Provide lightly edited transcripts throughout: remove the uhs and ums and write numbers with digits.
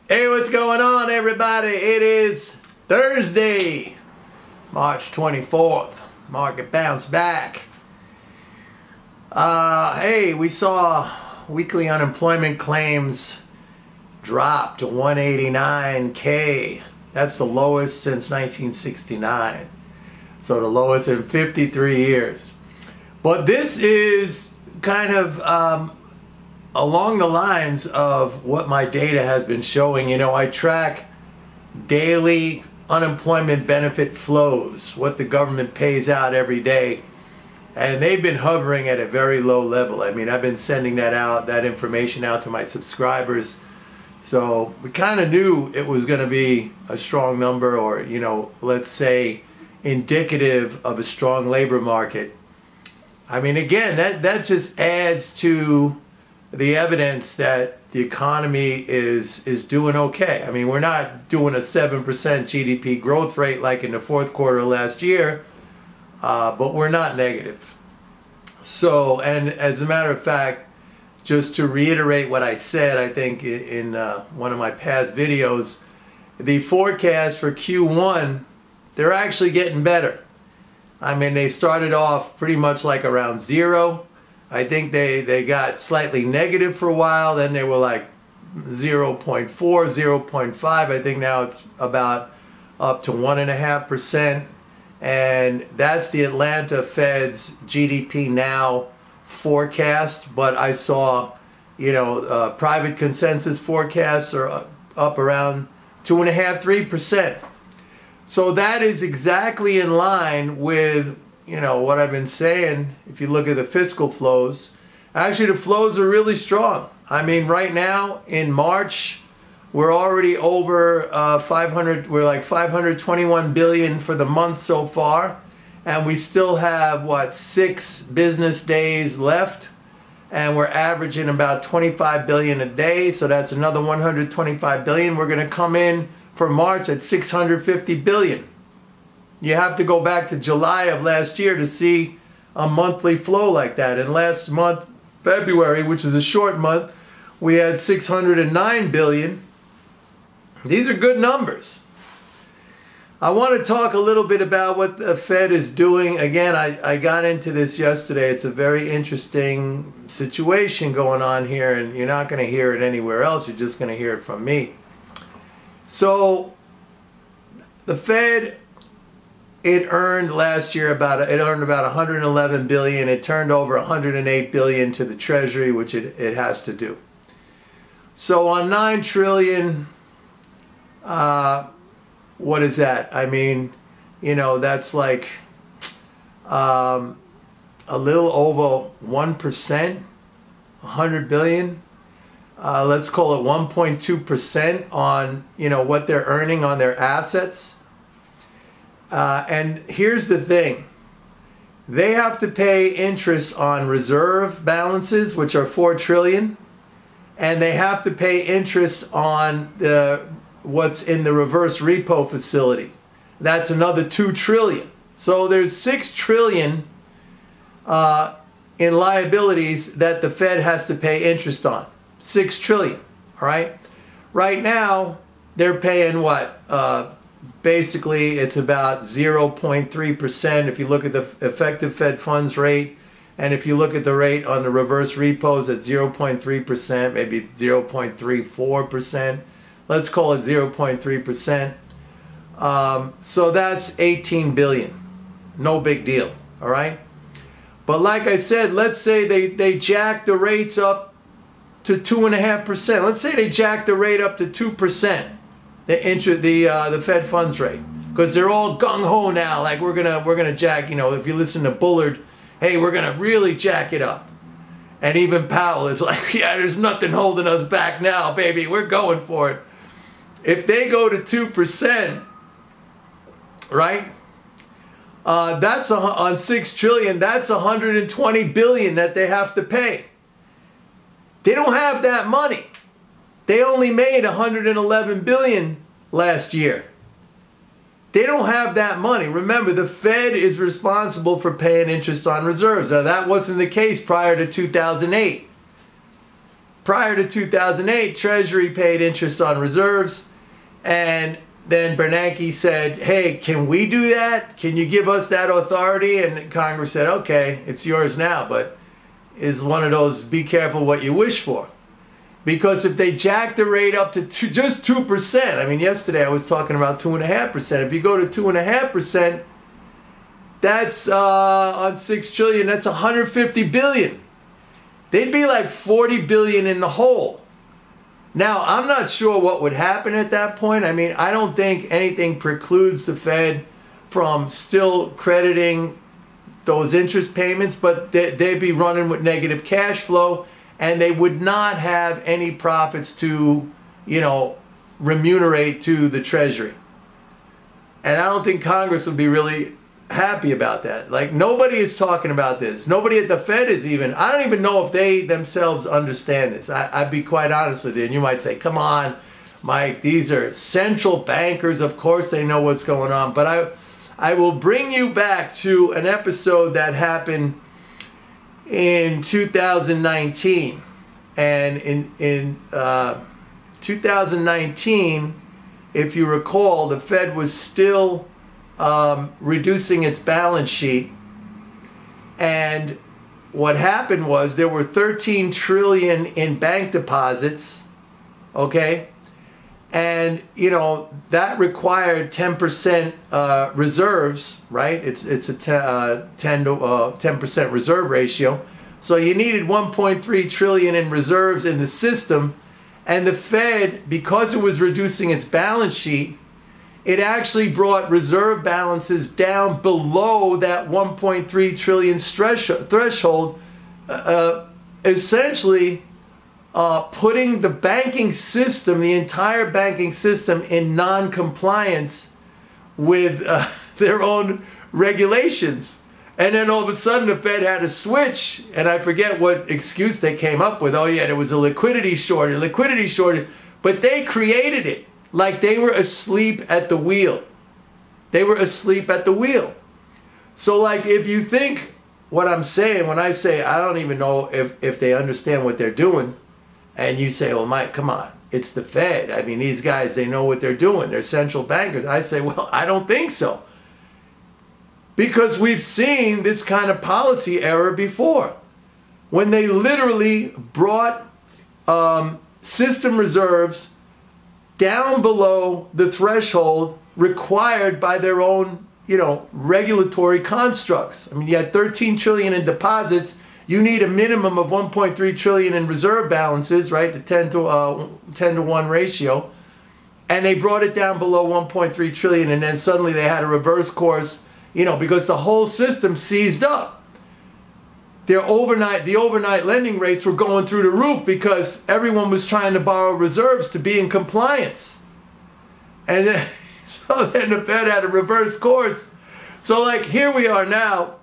Hey, what's going on, everybody? It is Thursday, March 24th. Market bounced back. Hey, we saw weekly unemployment claims drop to 189K. That's the lowest since 1969. So the lowest in 53 years. But this is kind of along the lines of what my data has been showing. You know, I track daily unemployment benefit flows, what the government pays out every day. And they've been hovering at a very low level. I mean, I've been sending that information out to my subscribers. So we kind of knew it was going to be a strong number, or, you know, let's say indicative of a strong labor market. I mean, again, that just adds to the evidence that the economy is doing okay. I mean, we're not doing a 7% GDP growth rate like in the fourth quarter of last year, but we're not negative. So, and as a matter of fact, just to reiterate what I said, I think in one of my past videos, the forecast for Q1, they're actually getting better. I mean, they started off pretty much like around 0. I think they got slightly negative for a while, then they were like 0.4, 0.5. I think now it's about up to 1.5%. And that's the Atlanta Fed's GDP Now forecast. But I saw, you know, private consensus forecasts are up around 2.5, 3%. So that is exactly in line with, you know, what I've been saying. If you look at the fiscal flows, actually the flows are really strong. I mean, right now in March, we're already over 500, we're like 521 billion for the month so far. And we still have, what, 6 business days left. And we're averaging about 25 billion a day. So that's another 125 billion. We're going to come in for March at 650 billion. You have to go back to July of last year to see a monthly flow like that. And last month, February, which is a short month, we had 609 billion. These are good numbers. I want to talk a little bit about what the Fed is doing. Again, I got into this yesterday. It's a very interesting situation going on here, and you're not going to hear it anywhere else. You're just going to hear it from me. So the Fed, it earned last year about 111 billion. It turned over 108 billion to the Treasury, which it has to do. So on 9 trillion, what is that? I mean, you know, that's like a little over 1%, 100 billion. Let's call it 1.2% on, you know, what they're earning on their assets. And here's the thing. They have to pay interest on reserve balances, which are 4 trillion. And they have to pay interest on what's in the reverse repo facility. That's another 2 trillion. So there's 6 trillion in liabilities that the Fed has to pay interest on. 6 trillion, all right? Right now, they're paying what? Basically, it's about 0.3% if you look at the effective Fed funds rate. And if you look at the rate on the reverse repos at 0.3%, maybe it's 0.34%. Let's call it 0.3%. So that's 18 billion. No big deal, all right? But like I said, let's say they jack the rates up to 2.5%. Let's say they jack the rate up to 2%, the Fed funds rate, because they're all gung-ho now, like we're gonna jack. You know, if you listen to Bullard, hey, we're gonna really jack it up. And even Powell is like, yeah, there's nothing holding us back now, baby. We're going for it. If they go to 2%, right? That's on 6 trillion. That's 120 billion that they have to pay. They don't have that money. They only made 111 billion last year. They don't have that money. Remember, the Fed is responsible for paying interest on reserves. Now, that wasn't the case prior to 2008. prior to 2008, Treasury paid interest on reserves, and then Bernanke said, hey, can we do that? Can you give us that authority? And Congress said, okay, it's yours now, but it's one of those be careful what you wish for. Because if they jack the rate up to just 2%, I mean, yesterday I was talking about 2.5%. If you go to 2.5%, that's on 6 trillion, that's 150 billion. They'd be like 40 billion in the hole. Now, I'm not sure what would happen at that point. I mean, I don't think anything precludes the Fed from still crediting those interest payments, but they'd be running with negative cash flow, and they would not have any profits to, you know, remunerate to the Treasury. And I don't think Congress would be really happy about that. Like, nobody is talking about this. Nobody at the Fed is even, I don't even know if they themselves understand this. I'd be quite honest with you. And you might say, come on, Mike, these are central bankers. Of course they know what's going on. But I will bring you back to an episode that happened in 2019. And in 2019, if you recall, the Fed was still reducing its balance sheet, and what happened was there were 13 trillion in bank deposits, okay, and you know that required 10% reserves, right? It's a 10% reserve ratio, so you needed 1.3 trillion in reserves in the system, and the Fed, because it was reducing its balance sheet, it actually brought reserve balances down below that 1.3 trillion threshold, essentially putting the banking system, the entire banking system, in non-compliance with their own regulations. And then all of a sudden the Fed had to switch, and I forget what excuse they came up with. Oh yeah, there was a liquidity shortage, but they created it. Like they were asleep at the wheel. They were asleep at the wheel. So like if you think what I'm saying, when I say I don't even know if they understand what they're doing, and you say, well, Mike, come on, it's the Fed. I mean, these guys, they know what they're doing. They're central bankers. I say, well, I don't think so. Because we've seen this kind of policy error before. When they literally brought system reserves down below the threshold required by their own, you know, regulatory constructs. I mean, you had 13 trillion in deposits. You need a minimum of 1.3 trillion in reserve balances, right? The 10 to 1 ratio. And they brought it down below 1.3 trillion, and then suddenly they had a reverse course, you know, because the whole system seized up. The overnight lending rates were going through the roof because everyone was trying to borrow reserves to be in compliance. And then, so then the Fed had a reverse course. So like here we are now,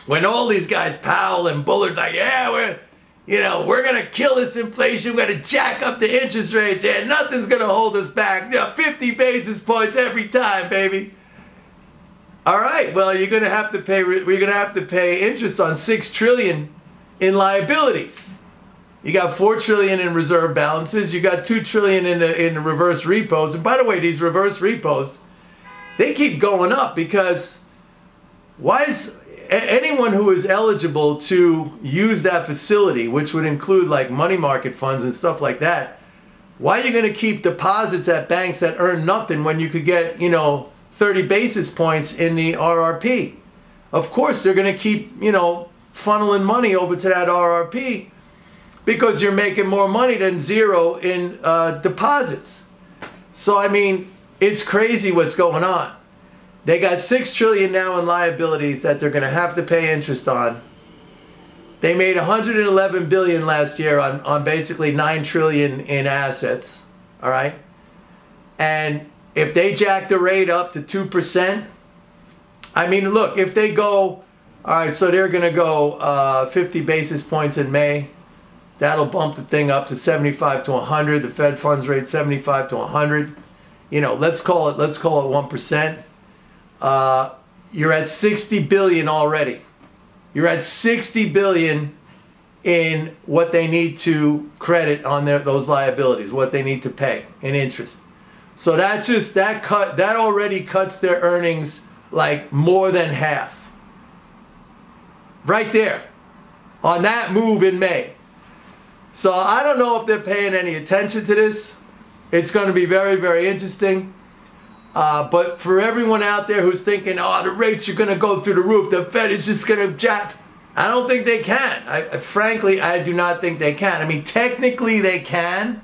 when all these guys, Powell and Bullard, like, yeah, we're going to kill this inflation. We're going to jack up the interest rates. Yeah, nothing's going to hold us back. 50 basis points every time, baby. All right, well, we're going to have to pay interest on 6 trillion in liabilities. You got 4 trillion in reserve balances. You got 2 trillion in the reverse repos. And by the way, these reverse repos, they keep going up because why is anyone who is eligible to use that facility, which would include like money market funds and stuff like that, why are you going to keep deposits at banks that earn nothing when you could get, 30 basis points in the RRP? Of course, they're going to keep, funneling money over to that RRP because you're making more money than zero in deposits. So, I mean, it's crazy what's going on. They got 6 trillion now in liabilities that they're going to have to pay interest on. They made 111 billion last year on basically 9 trillion in assets. All right. And if they jack the rate up to 2%, I mean, look, if they go, all right, so they're going to go 50 basis points in May. That'll bump the thing up to 75 to 100. The Fed funds rate 75 to 100. Let's call it 1%. You're at 60 billion already. You're at 60 billion in what they need to credit on those liabilities, what they need to pay in interest. So that already cuts their earnings like more than half. Right there on that move in May. So I don't know if they're paying any attention to this. It's going to be very, very interesting. But for everyone out there who's thinking, oh, the rates are going to go through the roof, the Fed is just going to jack. I don't think they can. Frankly, I do not think they can. I mean, technically they can,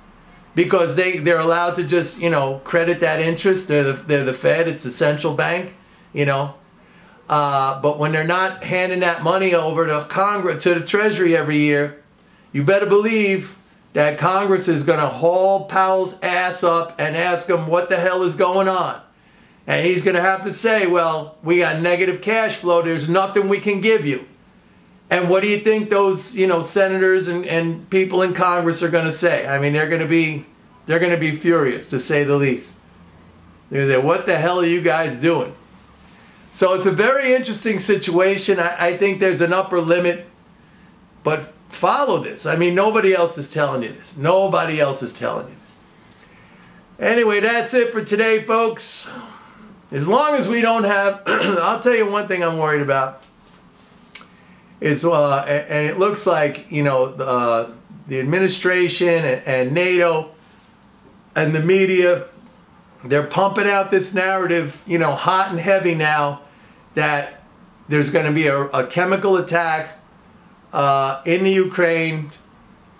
because they're allowed to just, credit that interest. They're the Fed. It's the central bank, But when they're not handing that money over to Congress, to the Treasury every year, you better believe that Congress is going to haul Powell's ass up and ask him what the hell is going on. And he's going to have to say, well, we got negative cash flow. There's nothing we can give you. And what do you think those, senators and people in Congress are going to say? I mean, they're going to be furious, to say the least. They're going to say, what the hell are you guys doing? So it's a very interesting situation. I think there's an upper limit, but follow this. I mean, nobody else is telling you this. Nobody else is telling you this. Anyway, that's it for today, folks. As long as we don't have, I'll tell you one thing I'm worried about. Is and it looks like, the administration and NATO and the media, they're pumping out this narrative, hot and heavy now, that there's going to be a chemical attack in the Ukraine,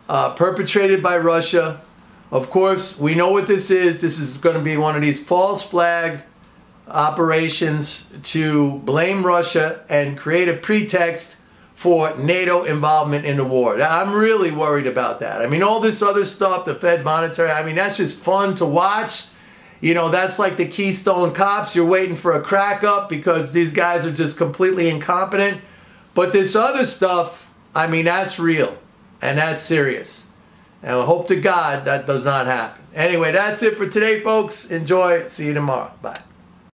perpetrated by Russia. Of course, we know what this is. This is going to be one of these false flag operations to blame Russia and create a pretext for NATO involvement in the war. I'm really worried about that. I mean, all this other stuff, the Fed monetary, I mean, that's just fun to watch. That's like the Keystone Cops. You're waiting for a crack up because these guys are just completely incompetent. But this other stuff, I mean, that's real and that's serious. And I hope to God that does not happen. Anyway, that's it for today, folks. Enjoy. See you tomorrow. Bye.